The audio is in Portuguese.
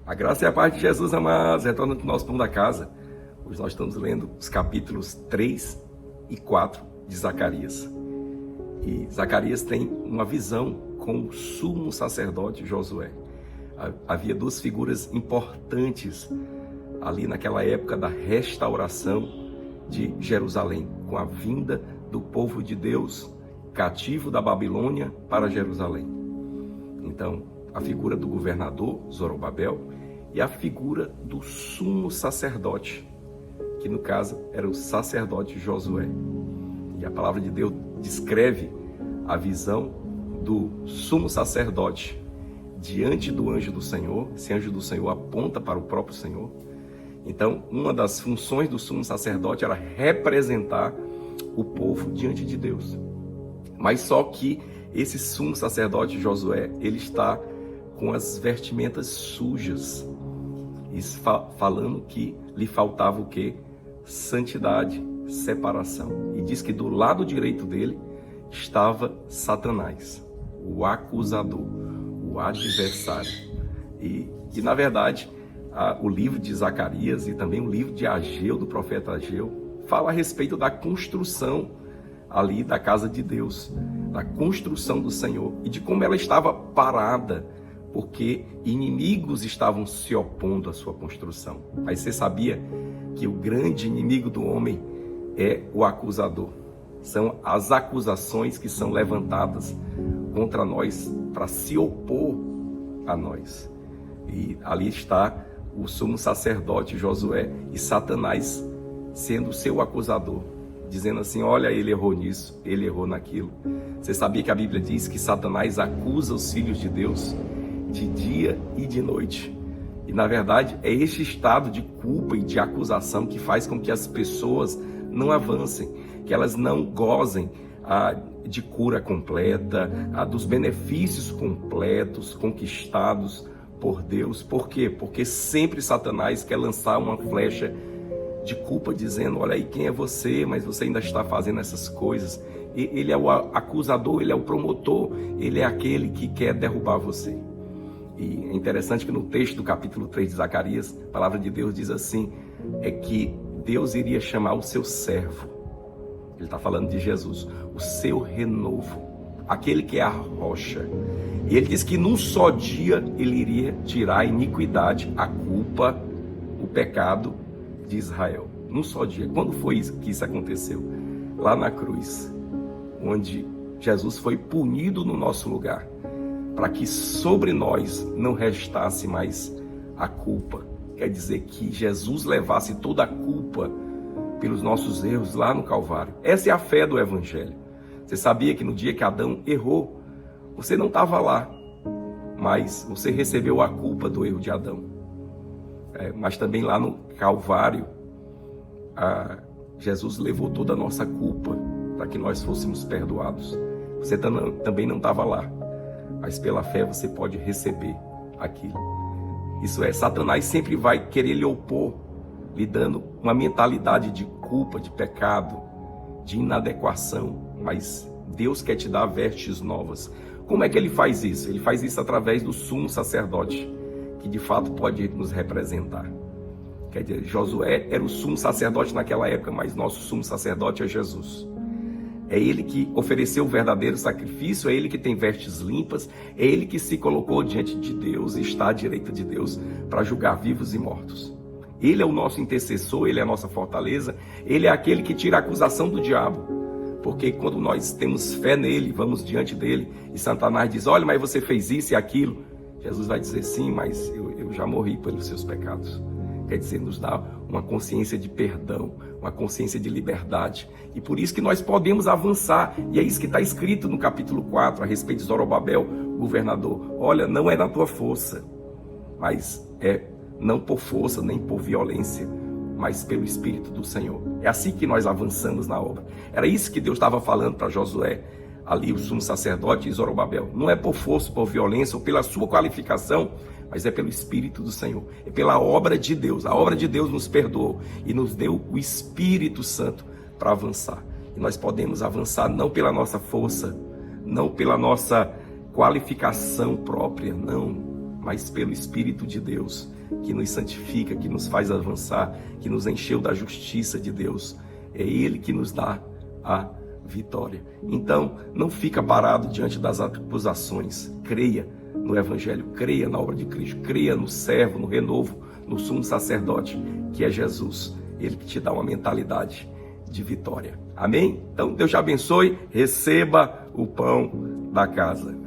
A graça e a paz de Jesus, amados, retorna para o nosso pão da casa. Hoje nós estamos lendo os capítulos 3 e 4 de Zacarias. E Zacarias tem uma visão com o sumo sacerdote Josué. Havia duas figuras importantes ali naquela época da restauração de Jerusalém, com a vinda do povo de Deus cativo da Babilônia para Jerusalém. Então, a figura do governador Zorobabel e a figura do sumo sacerdote, que no caso era o sacerdote Josué. E a palavra de Deus descreve a visão do sumo sacerdote diante do anjo do Senhor. Esse anjo do Senhor aponta para o próprio Senhor. Então, uma das funções do sumo sacerdote era representar o povo diante de Deus. Mas só que esse sumo sacerdote Josué, ele está com as vestimentas sujas, falando que lhe faltava o quê? Santidade, separação. E diz que do lado direito dele estava Satanás, o acusador, o adversário. E na verdade, o livro de Zacarias e também o livro de Ageu, do profeta Ageu, fala a respeito da construção ali da casa de Deus, da construção do Senhor e de como ela estava parada, porque inimigos estavam se opondo à sua construção. Mas você sabia que o grande inimigo do homem é o acusador? São as acusações que são levantadas contra nós para se opor a nós. E ali está o sumo sacerdote Josué e Satanás sendo seu acusador, dizendo assim: olha, ele errou nisso, ele errou naquilo. Você sabia que a Bíblia diz que Satanás acusa os filhos de Deus de dia e de noite? E na verdade é este estado de culpa e de acusação que faz com que as pessoas não avancem, que elas não gozem de cura completa, dos benefícios completos conquistados por Deus. Por quê? Porque sempre Satanás quer lançar uma flecha de culpa, dizendo: olha aí, quem é você? Mas você ainda está fazendo essas coisas. Ele é o acusador, ele é o promotor, ele é aquele que quer derrubar você. E é interessante que no texto do capítulo 3 de Zacarias, a palavra de Deus diz assim, é que Deus iria chamar o seu servo. Ele está falando de Jesus, o seu renovo, aquele que é a rocha. E ele diz que num só dia ele iria tirar a iniquidade, a culpa, o pecado de Israel. Num só dia. Quando foi que isso aconteceu? Lá na cruz, onde Jesus foi punido no nosso lugar, para que sobre nós não restasse mais a culpa. Quer dizer que Jesus levasse toda a culpa pelos nossos erros lá no Calvário. Essa é a fé do Evangelho. Você sabia que no dia que Adão errou, você não estava lá, mas você recebeu a culpa do erro de Adão. Mas também lá no Calvário, Jesus levou toda a nossa culpa para que nós fôssemos perdoados. Você também não estava lá, mas pela fé você pode receber aquilo. Isso é, Satanás sempre vai querer lhe opor, lhe dando uma mentalidade de culpa, de pecado, de inadequação, mas Deus quer te dar vestes novas. Como é que ele faz isso? Ele faz isso através do sumo sacerdote, que de fato pode nos representar. Quer dizer, Josué era o sumo sacerdote naquela época, mas nosso sumo sacerdote é Jesus. É ele que ofereceu o verdadeiro sacrifício, é ele que tem vestes limpas, é ele que se colocou diante de Deus e está à direita de Deus para julgar vivos e mortos. Ele é o nosso intercessor, ele é a nossa fortaleza, ele é aquele que tira a acusação do diabo. Porque quando nós temos fé nele, vamos diante dele, e Satanás diz: olha, mas você fez isso e aquilo. Jesus vai dizer: sim, mas eu já morri pelos seus pecados. Quer dizer, nos dá uma consciência de perdão, uma consciência de liberdade. E por isso que nós podemos avançar. E é isso que está escrito no capítulo 4, a respeito de Zorobabel, governador. Olha, não é na tua força, mas é não por força, nem por violência, mas pelo Espírito do Senhor. É assim que nós avançamos na obra. Era isso que Deus estava falando para Josué, ali o sumo sacerdote e Zorobabel. Não é por força, por violência ou pela sua qualificação, mas é pelo Espírito do Senhor, é pela obra de Deus. A obra de Deus nos perdoou e nos deu o Espírito Santo para avançar. E nós podemos avançar não pela nossa força, não pela nossa qualificação própria, não, mas pelo Espírito de Deus, que nos santifica, que nos faz avançar, que nos encheu da justiça de Deus. É Ele que nos dá a vitória. Então, não fica parado diante das acusações. Creia no Evangelho, creia na obra de Cristo, creia no servo, no renovo, no sumo sacerdote, que é Jesus. Ele que te dá uma mentalidade de vitória. Amém? Então, Deus te abençoe. Receba o pão da casa.